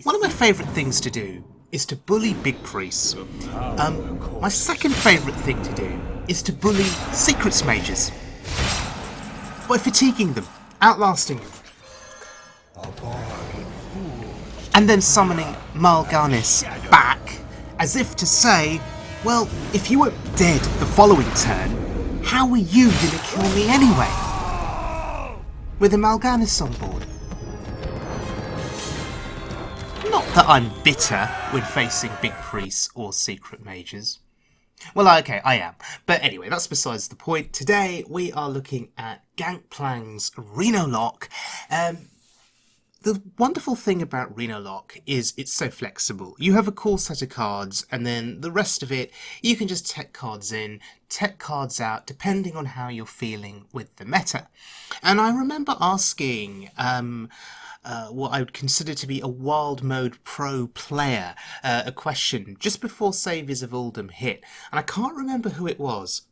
One of my favourite things to do is to bully big priests. My second favourite thing to do is to bully secrets mages by fatiguing them, outlasting them, and then summoning Mal'Ganis back as if to say, well, if you weren't dead the following turn, how are you going to kill me anyway? With a Mal'Ganis on board. Not that I'm bitter when facing big priests or secret mages. Well, okay, I am. But anyway, that's besides the point. Today, we are looking at Gankplang's Renolock. The wonderful thing about Renolock is it's so flexible. You have a core set of cards, and then the rest of it, you can just tech cards in, tech cards out, depending on how you're feeling with the meta. And I remember asking what I would consider to be a Wild Mode Pro player a question just before Saviors of Uldum hit, and I can't remember who it was.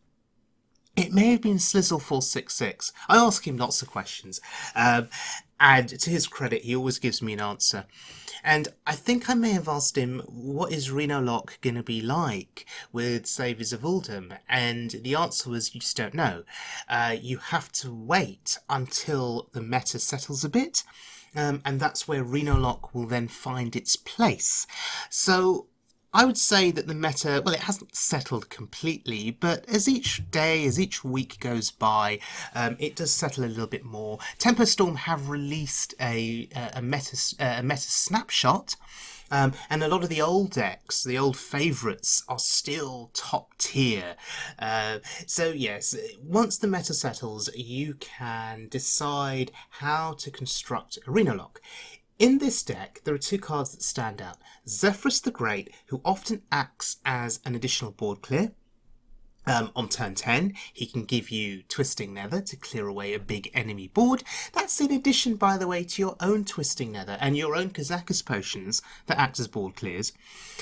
It may have been Slizzle466. I ask him lots of questions, and to his credit, he always gives me an answer. And I think I may have asked him, what is Renolock going to be like with Saviors of Uldum? And the answer was, you just don't know. You have to wait until the meta settles a bit, and that's where Renolock will then find its place. So I would say that the meta, well, it hasn't settled completely, but as each day, as each week goes by, it does settle a little bit more. Tempo Storm have released a meta snapshot, and a lot of the old decks, the old favourites, are still top tier. So yes, once the meta settles, you can decide how to construct a Renolock. In this deck, there are two cards that stand out. Zephyrus the Great, who often acts as an additional board clear. On turn 10, he can give you Twisting Nether to clear away a big enemy board. That's in addition, by the way, to your own Twisting Nether and your own Kazakus potions that act as board clears.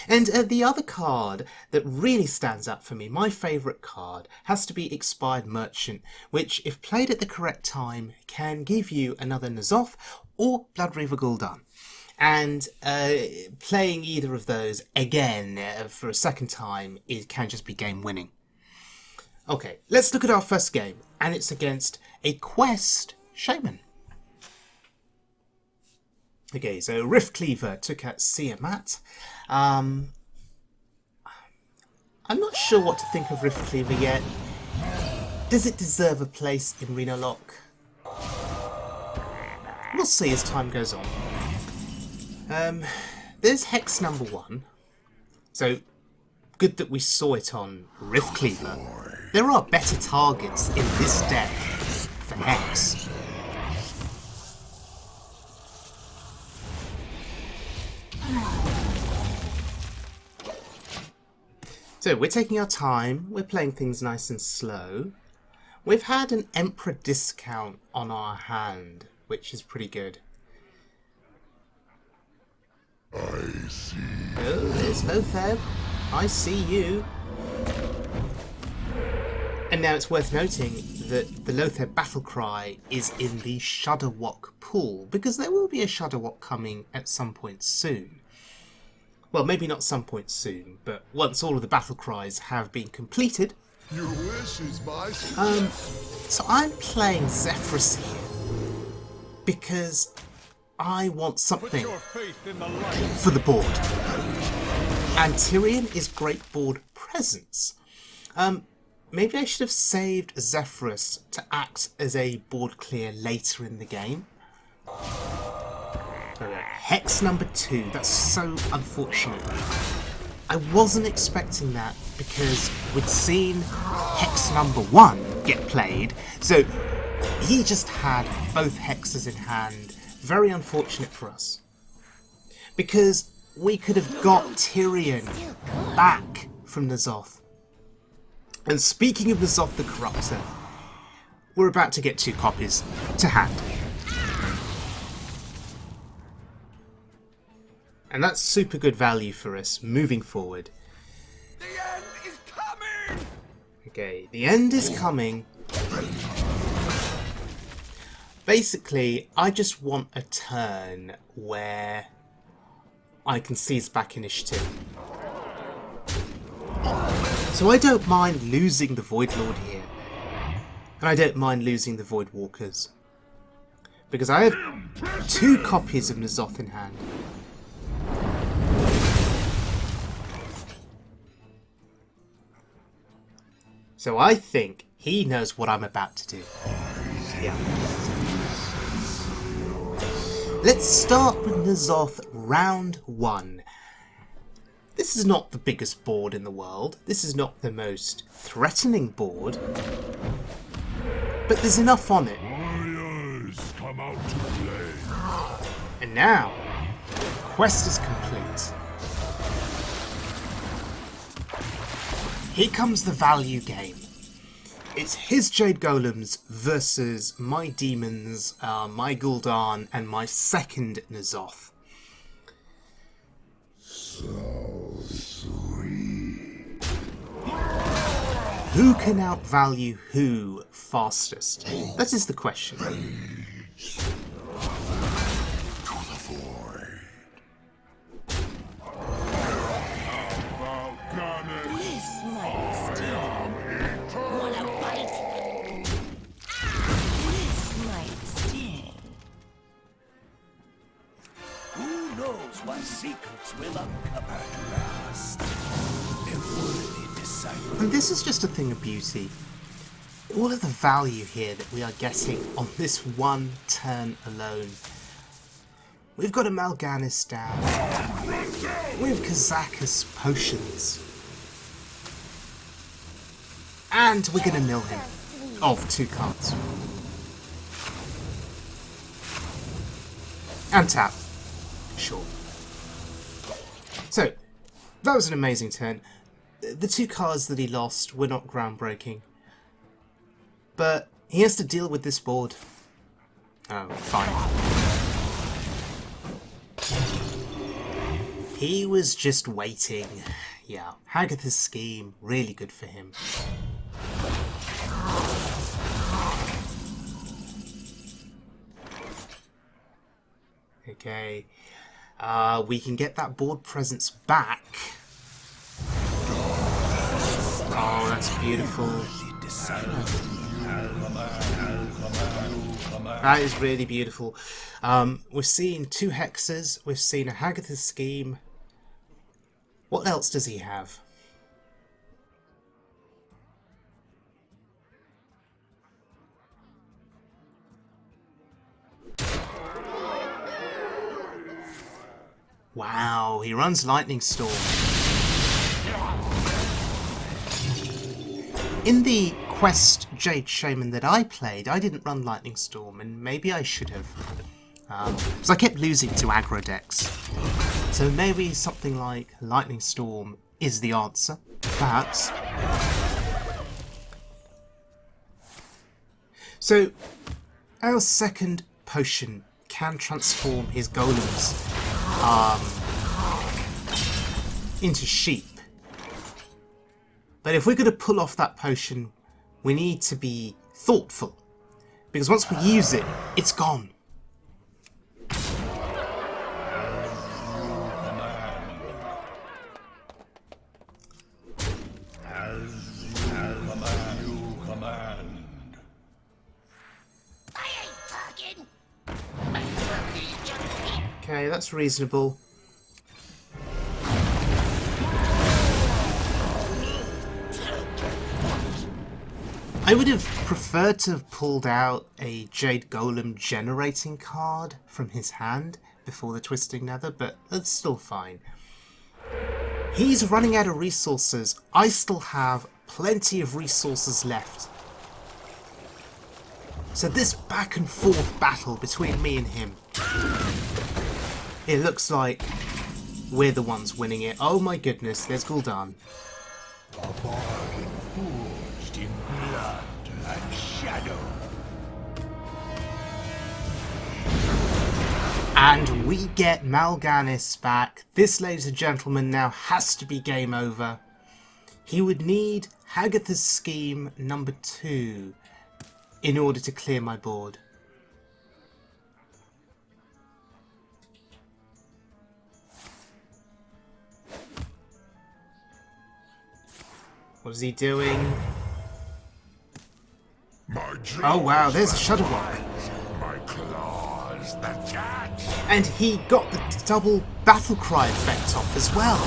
And the other card that really stands out for me, my favourite card, has to be Expired Merchant, which, if played at the correct time, can give you another N'Zoth or Bloodreaver Gul'dan. And playing either of those again for a second time, it can just be game winning. Okay, let's look at our first game, and it's against a Quest Shaman. Okay, so Rift Cleaver took out Siamat. I'm not sure what to think of Rift Cleaver yet. Does it deserve a place in Renolock? We'll see as time goes on. There's Hex number 1. So, good that we saw it on Rift Cleaver. There are better targets in this deck for Hex. So we're taking our time, we're playing things nice and slow. We've had an Emperor discount on our hand, which is pretty good. I see. Oh, there's Lothar. I see you. And now it's worth noting that the Lothar battle cry is in the Shudderwock pool, because there will be a Shudderwock coming at some point soon. Well, maybe not some point soon, but once all of the battle cries have been completed. Your wish is my suggestion. So I'm playing Zephyrus here because I want something for the board. And Tyrion is great board presence. Maybe I should have saved Zephyrus to act as a board clear later in the game. Hex number 2, that's so unfortunate. I wasn't expecting that because we'd seen Hex number 1 get played, so he just had both hexes in hand. Very unfortunate for us. Because we could have got Tyrion back from N'Zoth. And speaking of N'Zoth the Corruptor, we're about to get 2 copies to hand. And that's super good value for us moving forward. The end is coming! Okay, the end is coming. Basically, I just want a turn where I can seize back initiative. So I don't mind losing the Void Lord here. And I don't mind losing the Void Walkers. Because I have 2 copies of N'Zoth in hand. So I think he knows what I'm about to do. Yeah. Let's start with N'Zoth round 1. This is not the biggest board in the world. This is not the most threatening board. But there's enough on it. Warriors, come out to play. And now, quest is complete. Here comes the value game. It's his Jade Golems versus my demons, my Gul'dan, and my second N'Zoth. So sweet. Who can outvalue who fastest? That is the question. Rage. To the void. This might sting. Wanna bite? This might sting. Who knows what secrets will uncover at last? A worthy disciple. And this is just a thing of beauty. All of the value here that we are getting on this one turn alone. We've got a Mal'Ganis down. We have Kazakus potions. And we're going to mill him. Of 2 cards. And tap. Sure. So, that was an amazing turn. The 2 cards that he lost were not groundbreaking. But he has to deal with this board. Oh, fine. He was just waiting. Yeah, Hagatha's scheme, really good for him. Okay. We can get that board presence back. Oh, that's beautiful. That is really beautiful. We've seen 2 hexes. We've seen a Hagatha's scheme. What else does he have? Wow, he runs Lightning Storm. In the Quest Jade Shaman that I played, I didn't run Lightning Storm, and maybe I should have. Because I kept losing to aggro decks. So maybe something like Lightning Storm is the answer, perhaps. So, our second potion can transform his golems into sheep. But if we're going to pull off that potion, we need to be thoughtful. Because once we use it, it's gone. Okay, that's reasonable. I would have preferred to have pulled out a Jade Golem generating card from his hand before the Twisting Nether, but that's still fine. He's running out of resources. I still have plenty of resources left. So this back and forth battle between me and him, it looks like we're the ones winning it. Oh my goodness, there's Gul'dan. A bargain forged in blood and shadow. And we get Mal'Ganis back. This, ladies and gentlemen, now has to be game over. He would need Hagatha's scheme number 2 in order to clear my board. What is he doing? My Oh wow, jaws there's a that Shudderwock. bite, my claws that catch. And he got the double battle cry effect off as well.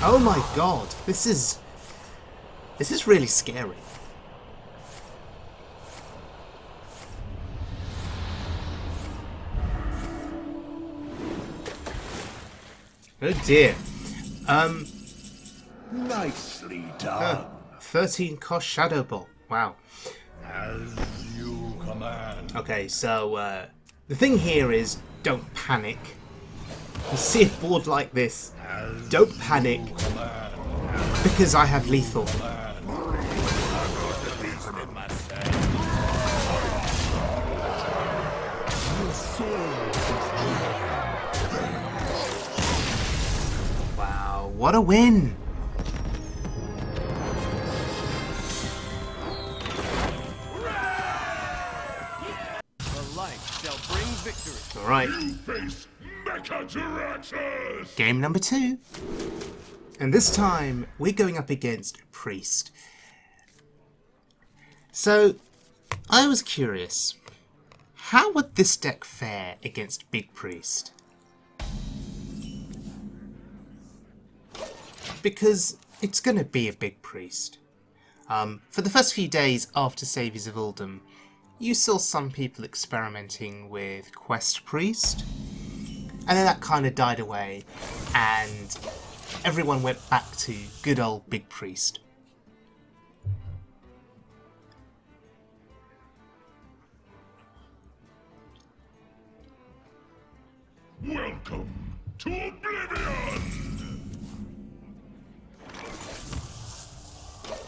Oh my god, this is really scary. Oh dear. Nicely done. 13 cost Shadow Ball. Wow. As you command. Okay, so the thing here is don't panic. You see a board like this, don't panic because I have lethal. Wow, what a win! Alright, Face Mecha-Tyrantus! game number 2. And this time, we're going up against Priest. So, I was curious, how would this deck fare against Big Priest? Because it's going to be a Big Priest. For the first few days after Saviors of Uldum, you saw some people experimenting with Quest Priest, and then that kind of died away, and everyone went back to good old Big Priest. Welcome to Oblivion!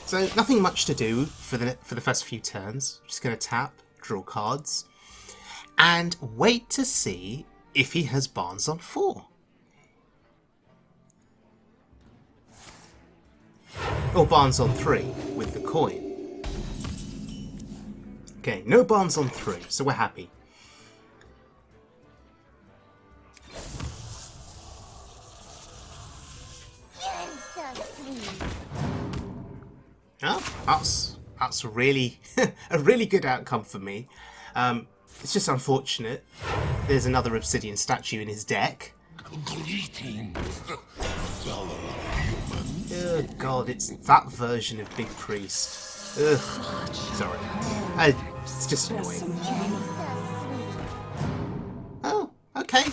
So nothing much to do for the first few turns. Just going to tap, draw cards, and wait to see if he has Barnes on 4. Or Barnes on 3 with the coin. Okay, no Barnes on 3, so we're happy. You're so sweet. Oh, that's a really a really good outcome for me. It's just unfortunate. There's another obsidian statue in his deck. Greetings, fellow humans. Oh god, it's that version of Big Priest. Ugh. Sorry. It's just annoying. Oh, okay.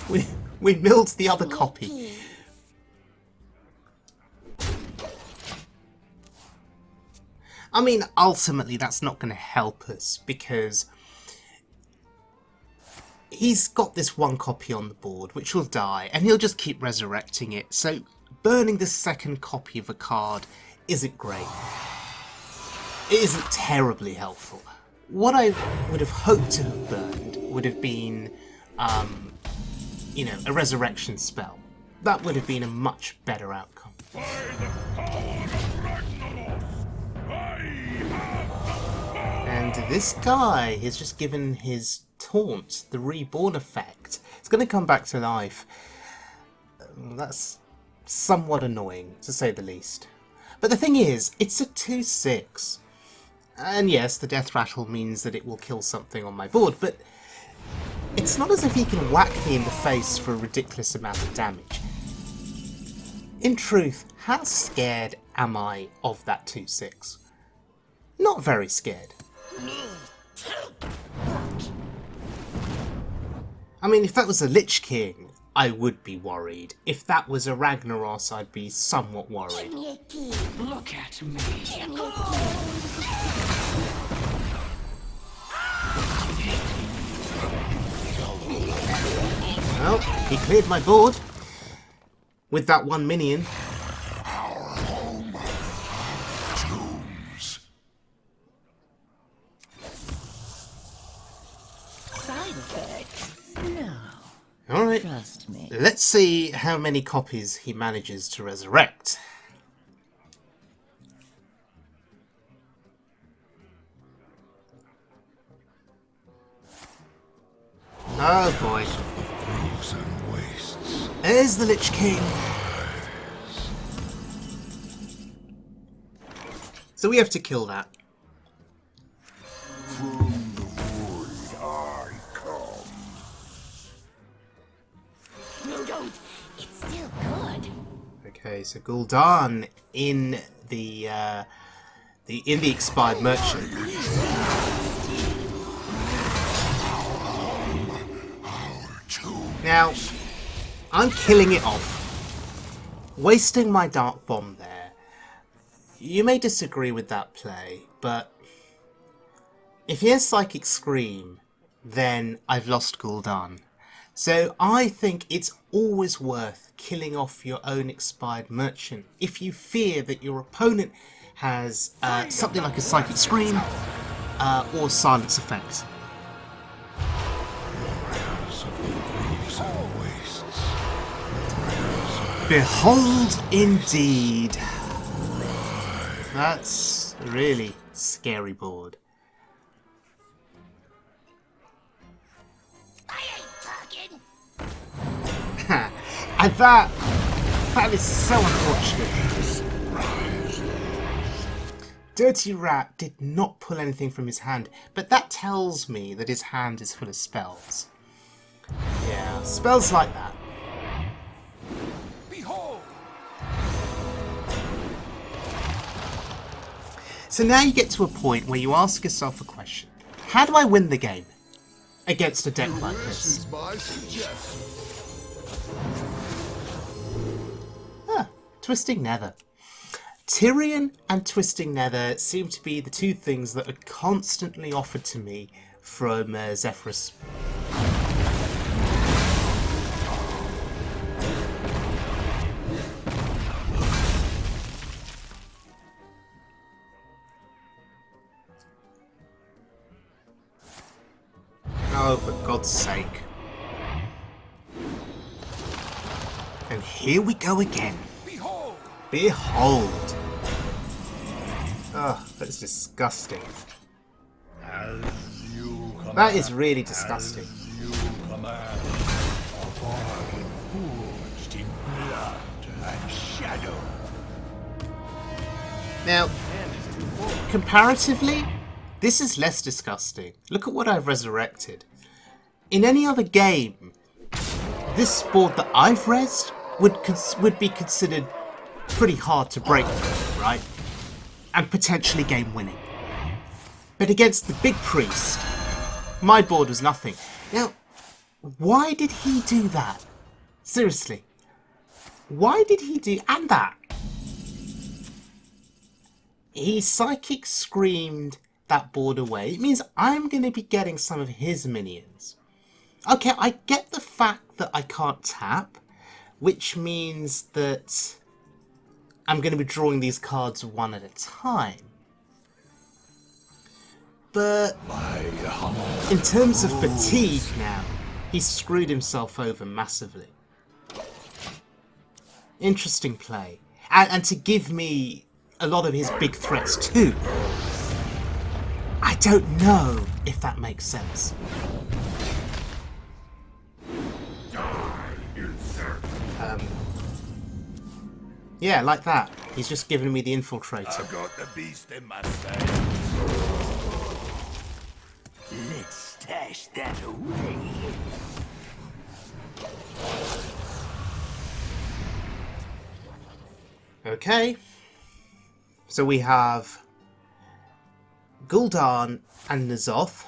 We milled the other copy. I mean, ultimately, that's not going to help us because he's got this one copy on the board, which will die, and he'll just keep resurrecting it. So burning the second copy of a card isn't great. It isn't terribly helpful. What I would have hoped to have burned would have been, you know, a resurrection spell. That would have been a much better outcome. By the power of Renolock, I have the power! And this guy has just given his taunt, the reborn effect. It's going to come back to life. That's somewhat annoying, to say the least. But the thing is, it's a 2/6. And yes, the death rattle means that it will kill something on my board, but it's not as if he can whack me in the face for a ridiculous amount of damage. In truth, how scared am I of that 2/6? Not very scared. I mean, if that was a Lich King, I would be worried. If that was a Ragnaros, I'd be somewhat worried. Look at me. Well, he cleared my board with that one minion. Our home. Tombs. Side effects? No. Alright, Trust me. let's see how many copies he manages to resurrect. Oh boy. Frozen wastes. There's the Lich King. So we have to kill that. From the void I come. No, don't. It's still good. Okay, so Gul'dan in the expired merchant. Now, I'm killing it off, wasting my dark bomb there. You may disagree with that play, but if he has Psychic Scream, then I've lost Gul'dan. So I think it's always worth killing off your own expired merchant if you fear that your opponent has something like a Psychic Scream or Silence Effect. Behold indeed. That's a really scary board. I ain't talking. And that is so unfortunate. Dirty Rat did not pull anything from his hand, but that tells me that his hand is full of spells. Yeah, spells like that. Behold! So now you get to a point where you ask yourself a question. How do I win the game against a deck like this? Is my suggestion. Twisting Nether. Tyrion and Twisting Nether seem to be the two things that are constantly offered to me from Zephyrus. Oh, for God's sake. And here we go again. Behold! Behold! Oh, that's disgusting. As you command. That is really disgusting. As you command. A bargain forged in blood and shadow. Now, comparatively, this is less disgusting. Look at what I've resurrected. In any other game, this board that I've rezzed would be considered pretty hard to break through, right? And potentially game winning. But against the big priest, my board was nothing. Now, why did he do that? Seriously. Why did he do... And that. He Psychic Screamed that board away. It means I'm going to be getting some of his minions. Okay, I get the fact that I can't tap, which means that I'm going to be drawing these cards one at a time. But in terms of fatigue now, he's screwed himself over massively. Interesting play. And to give me a lot of his big threats too. I don't know if that makes sense. Yeah, like that. He's just giving me the infiltrator. I've got the beast in my sight. Let's stash that away. Okay. So we have Gul'dan and N'Zoth.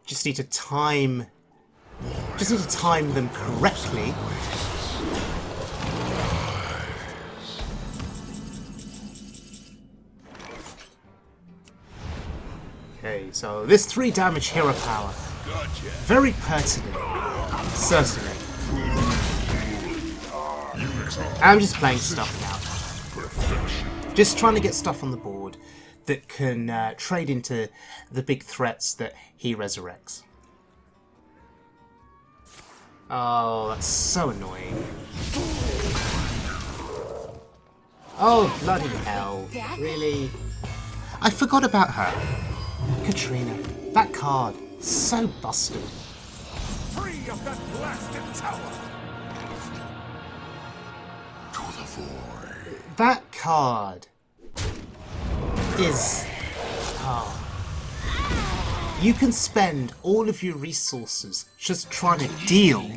Just need to time them correctly. Okay, so this 3 damage hero power. Gotcha. Very pertinent. Certainly. I'm just playing stuff now. Just trying to get stuff on the board that can trade into the big threats that he resurrects. Oh, that's so annoying. Oh, bloody hell. Really? I forgot about her. Katrina. That card. So busted. Free of that blasted tower! That card is... You can spend all of your resources just trying to deal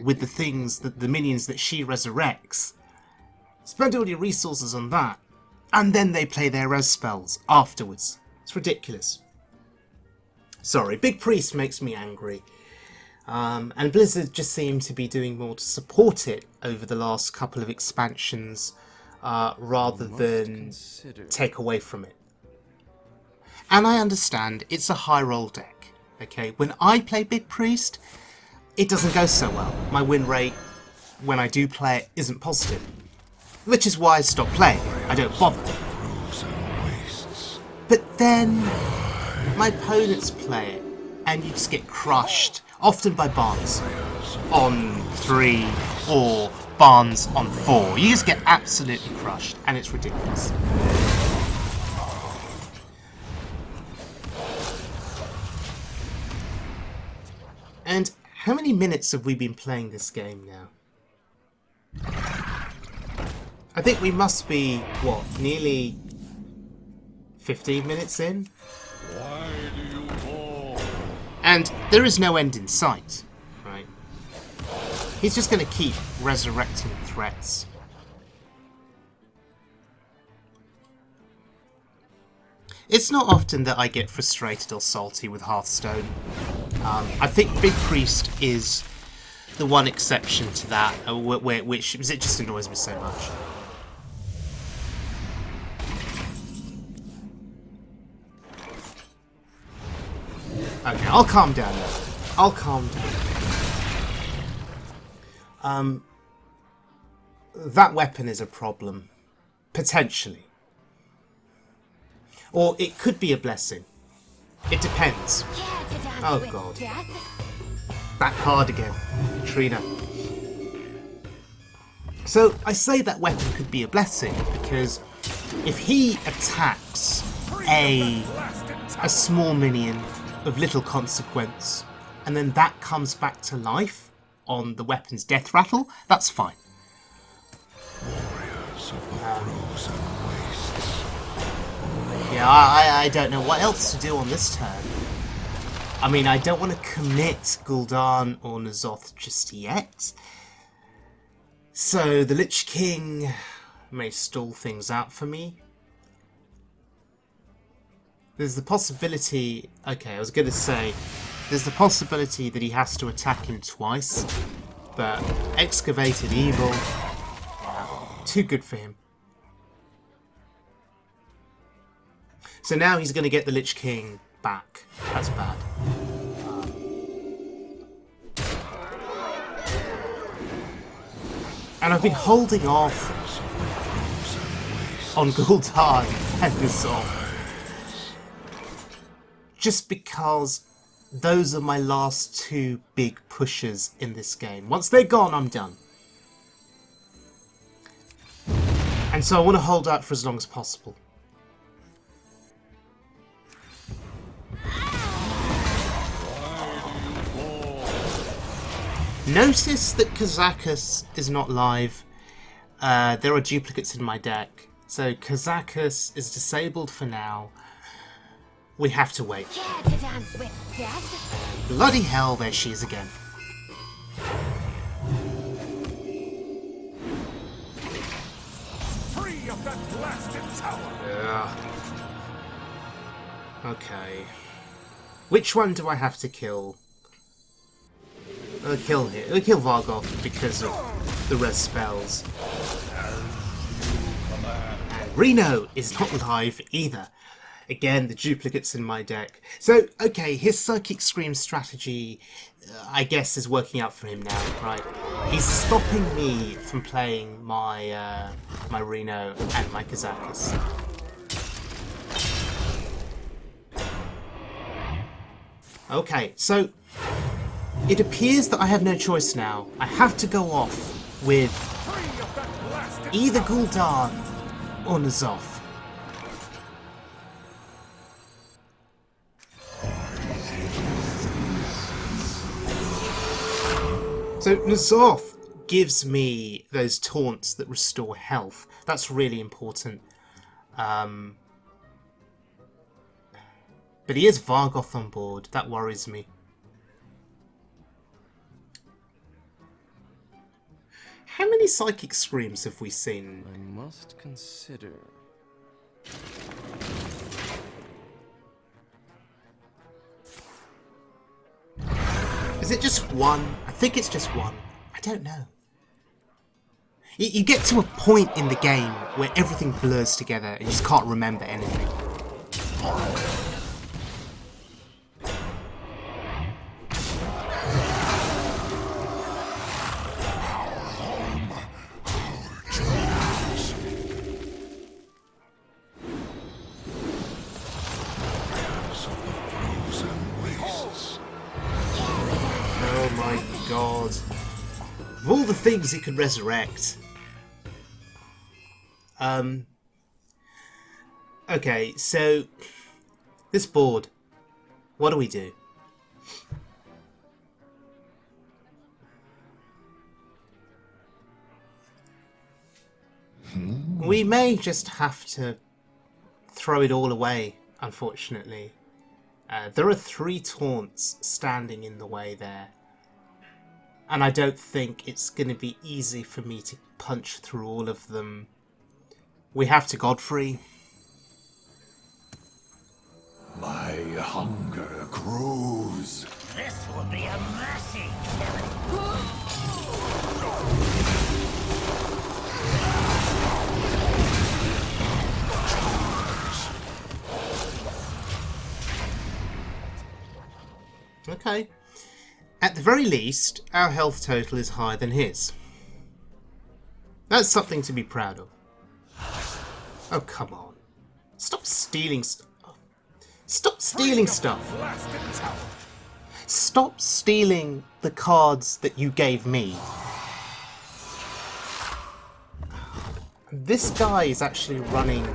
with the things, that the minions that she resurrects. Spend all your resources on that, and then they play their res spells afterwards. It's ridiculous. Sorry, Big Priest makes me angry. And Blizzard just seem to be doing more to support it over the last couple of expansions, rather than take away from it. And I understand, it's a high roll deck. Okay, when I play Big Priest, it doesn't go so well. My win rate, when I do play it, isn't positive. Which is why I stopped playing. I don't bother. But then, my opponents play it, and you just get crushed, often by Barnes on 3 or Barnes on 4. You just get absolutely crushed, and it's ridiculous. And how many minutes have we been playing this game now? I think we must be, what, nearly 15 minutes in? Why do you call? And there is no end in sight, right? He's just going to keep resurrecting threats. It's not often that I get frustrated or salty with Hearthstone. I think Big Priest is the one exception to that, which it just annoys me so much. Okay, I'll calm down now. I'll calm down. That weapon is a problem. Potentially. Or it could be a blessing. It depends. Oh god. That card again. Trina. So, I say that weapon could be a blessing because if he attacks a small minion of little consequence, and then that comes back to life on the weapon's death rattle, that's fine. Yeah, I don't know what else to do on this turn. I mean, I don't want to commit Gul'dan or N'Zoth just yet. So the Lich King may stall things out for me. There's the possibility... Okay, I was going to say... There's the possibility that he has to attack him twice. But Excavated Evil... too good for him. So now he's going to get the Lich King back. That's bad. And I've been holding off on Gul'dan and N'Zoth just because those are my last two big pushes in this game. Once they're gone, I'm done. And so I want to hold out for as long as possible. Notice that Kazakus is not live. There are duplicates in my deck. So Kazakus is disabled for now. We have to wait. Care to dance with death? Bloody hell, there she is again. Free of that blasted tower! Ugh. Okay. Which one do I have to kill? I'll kill Vargoth because of the res spells. And Reno is not live either. Again, the duplicates in my deck. So, okay, his Psychic Scream strategy, I guess, is working out for him now, right? He's stopping me from playing my my Reno and my Kazakus. Okay, so it appears that I have no choice now. I have to go off with either Gul'dan or N'Zoth. So N'Zoth gives me those taunts that restore health. That's really important. But he is Vargoth on board. That worries me. How many Psychic Screams have we seen? I must consider. Is it just one? I think it's just one. I don't know. You get to a point in the game where everything blurs together and you just can't remember anything. Oh my god. Of all the things it could resurrect. Okay, so this board, what do we do? We may just have to throw it all away, unfortunately. There are 3 taunts standing in the way there. And I don't think it's going to be easy for me to punch through all of them. We have to Godfrey. My hunger grows. This will be a mercy. Okay. At the very least, our health total is higher than his. That's something to be proud of. Oh, come on. Stop stealing stuff. Stop stealing stuff. Stop stealing the cards that you gave me. This guy is actually running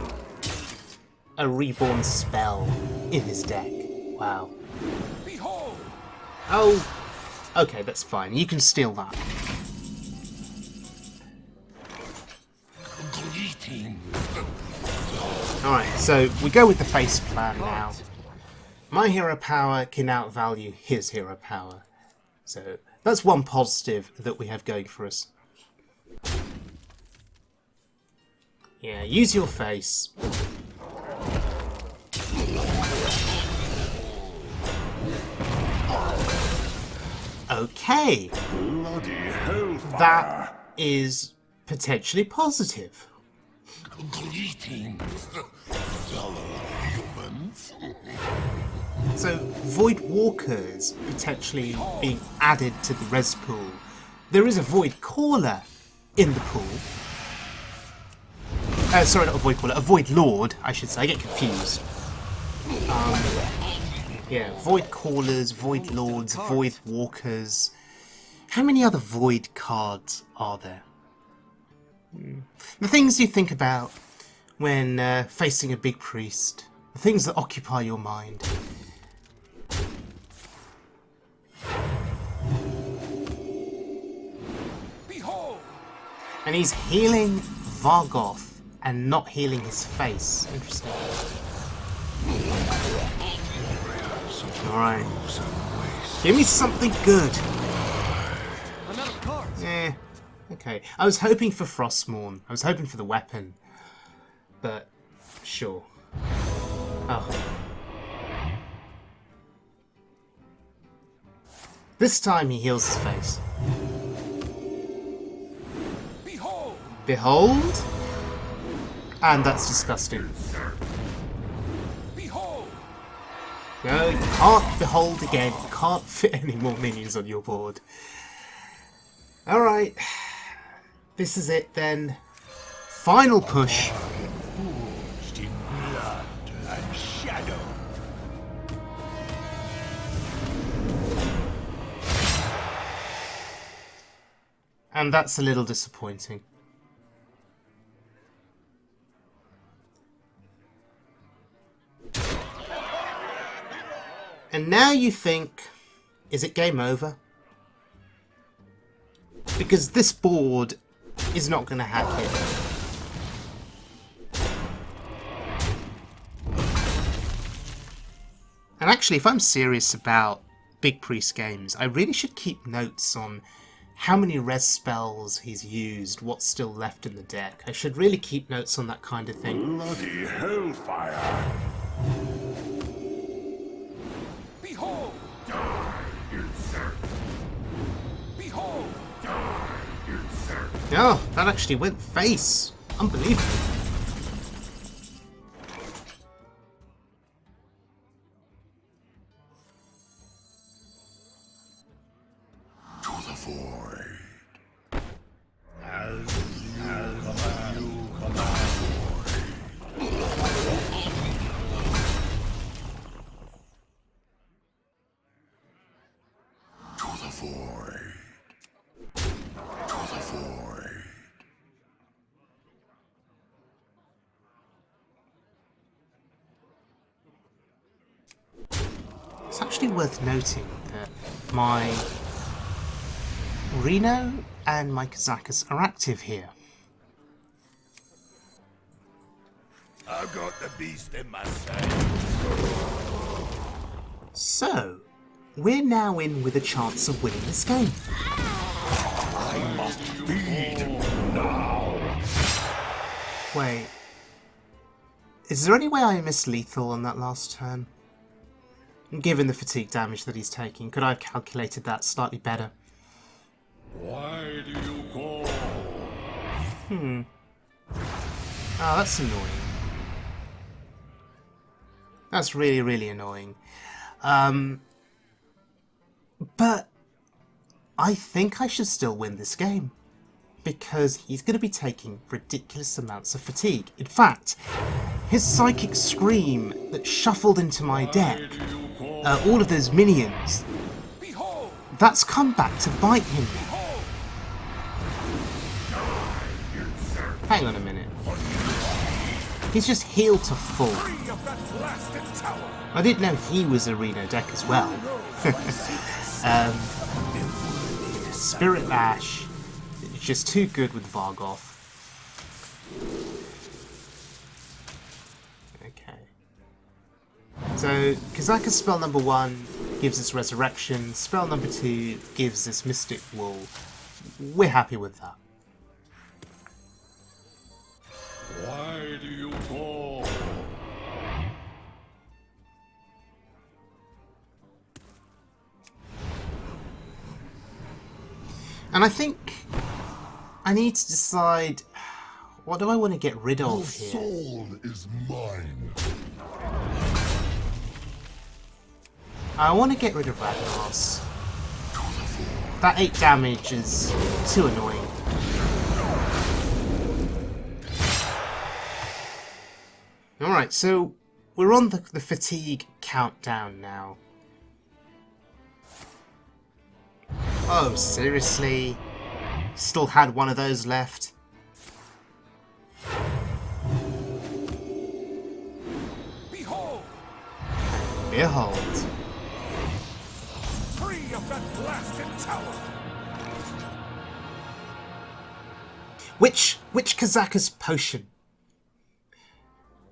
a reborn spell in his deck. Wow. Behold! Oh, okay, that's fine. You can steal that. Alright, so we go with the face plan now. My hero power can outvalue his hero power. So that's one positive that we have going for us. Yeah, use your face. Okay. Bloody hellfire! That is potentially positive. Greetings, fellow humans. So, Void Walkers potentially being added to the res pool. There is a Void Caller in the pool. Sorry, not a Void Caller, a Void Lord, I should say. I get confused. Yeah, Void Callers, Void Lords, Void Walkers. How many other Void cards are there? The things you think about when facing a big priest. The things that occupy your mind. Behold! And he's healing Vargoth and not healing his face. Interesting. Alright. Give me something good. I'm out of cards. Eh. Okay. I was hoping for Frostmourne. I was hoping for the weapon. But, sure. Oh. This time he heals his face. Behold! Behold? And that's disgusting. Behold! No, you can't behold again. You can't fit any more minions on your board. Alright. This is it then. Final push. Forged in blood and shadow. And that's a little disappointing. And now you think, is it game over? Because this board is not going to hack it. And actually, if I'm serious about Big Priest games, I really should keep notes on how many res spells he's used, what's still left in the deck. I should really keep notes on that kind of thing. Bloody hellfire! Behold! Die, insect! Behold! Die, insect! Oh, that actually went face. Unbelievable. To the void. As you command. To the void. To the void. It's actually worth noting that my Reno and my Kazakus are active here. I've got the beast in my sight. So, we're now in with a chance of winning this game. I must feed now. Wait. Is there any way I missed lethal on that last turn? Given the fatigue damage that he's taking, could I have calculated that slightly better? Why do you call? Oh, that's annoying. That's really, really annoying. But I think I should still win this game. Because he's going to be taking ridiculous amounts of fatigue. In fact, his Psychic Scream that shuffled into my deck, all of those minions, Behold! that's come back to bite him now. Hang on a minute. He's just healed to full. Free of that blasted tower! I didn't know he was a Reno deck as well. Spirit Lash is just too good with Vargoth. Okay. So, Kazakus spell number 1 gives us Resurrection, spell number 2 gives us Mystic Wool. We're happy with that. Why do you call? And I think I need to decide, what do I want to get rid Your of here? soul is mine. I want to get rid of Ragnaros. That 8 damage is too annoying. Alright, so we're on the fatigue countdown now. Oh, seriously? Still had one of those left? Behold! Behold. Free of that blasted tower! Which Kazakus potion?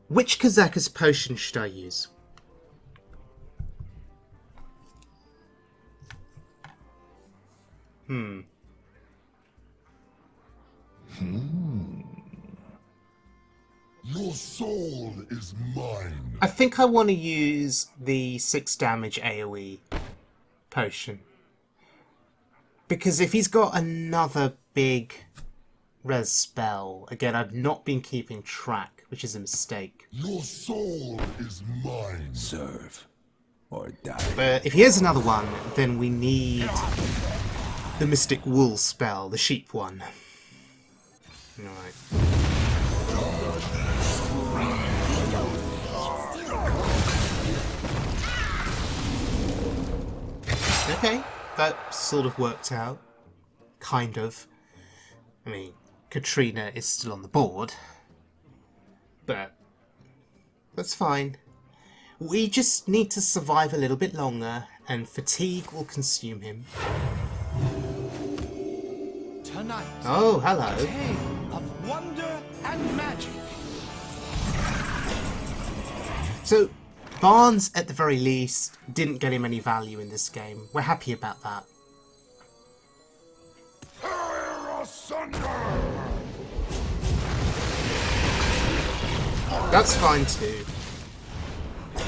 Which Kazakus potion should I use? Your soul is mine. I think I want to use the 6 damage AoE potion. Because if he's got another big res spell, again, I've not been keeping track, which is a mistake. Your soul is mine. Serve or die. But if he has another one, then we need the Mystic Wool spell, the sheep one. Alright. Okay, that sort of worked out. Kind of. I mean, Katrina is still on the board. But that's fine. We just need to survive a little bit longer, and fatigue will consume him. night. Oh, hello. Tale of wonder and magic. So, Barnes, at the very least, didn't get him any value in this game. We're happy about that. That's fine too,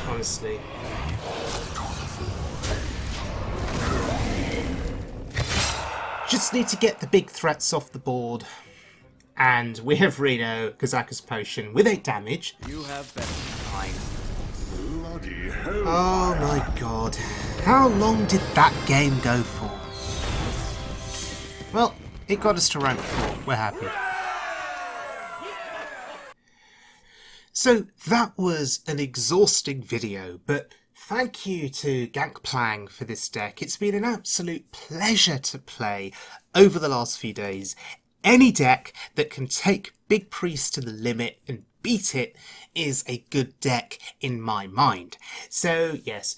honestly. Just need to get the big threats off the board. And we have Reno, Kazaka's Potion, with 8 damage. You have better. Fine. Bloody hell. Oh my god. How long did that game go for? Well, it got us to rank 4. We're happy. So that was an exhausting video, but thank you to Gankplang for this deck. It's been an absolute pleasure to play over the last few days. Any deck that can take Big Priest to the limit and beat it is a good deck in my mind. So yes,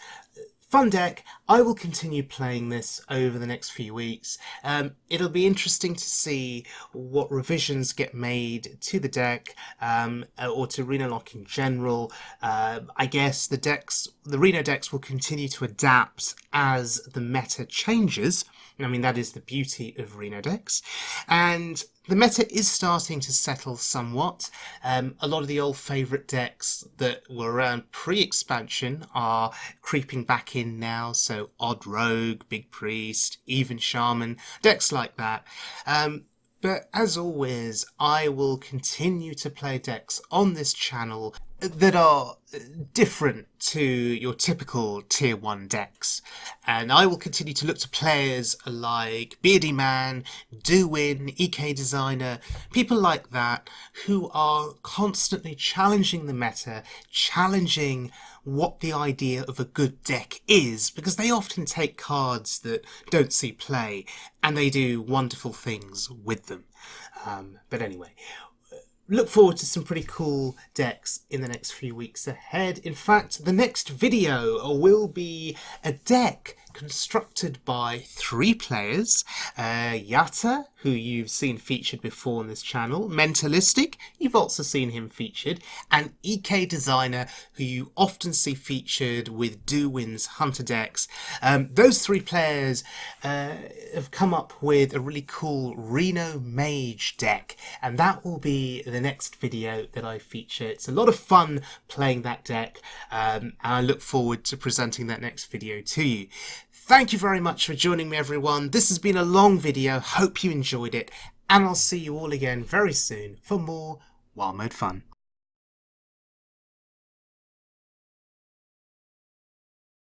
fun deck. I will continue playing this over the next few weeks. It'll be interesting to see what revisions get made to the deck, or to Renolock in general. I guess the Reno decks will continue to adapt as the meta changes. I mean, that is the beauty of Reno decks. And the meta is starting to settle somewhat. A lot of the old favourite decks that were around pre-expansion are creeping back in now, so Odd Rogue, Big Priest, even Shaman, decks like that. But as always, I will continue to play decks on this channel that are different to your typical tier 1 decks, and I will continue to look to players like Beardy Man, Dowin, EK Designer, people like that who are constantly challenging the meta, challenging what the idea of a good deck is, because they often take cards that don't see play and they do wonderful things with them. But anyway, look forward to some pretty cool decks in the next few weeks ahead. In fact, the next video will be a deck constructed by 3 players. Yatta, who you've seen featured before on this channel, Mentalistic, you've also seen him featured, and EK Designer, who you often see featured with Dowin's Hunter decks. Those 3 players have come up with a really cool Reno Mage deck, and that will be the next video that I feature. It's a lot of fun playing that deck, and I look forward to presenting that next video to you. Thank you very much for joining me, everyone. This has been a long video. Hope you enjoyed it, and I'll see you all again very soon for more Wild Mode fun.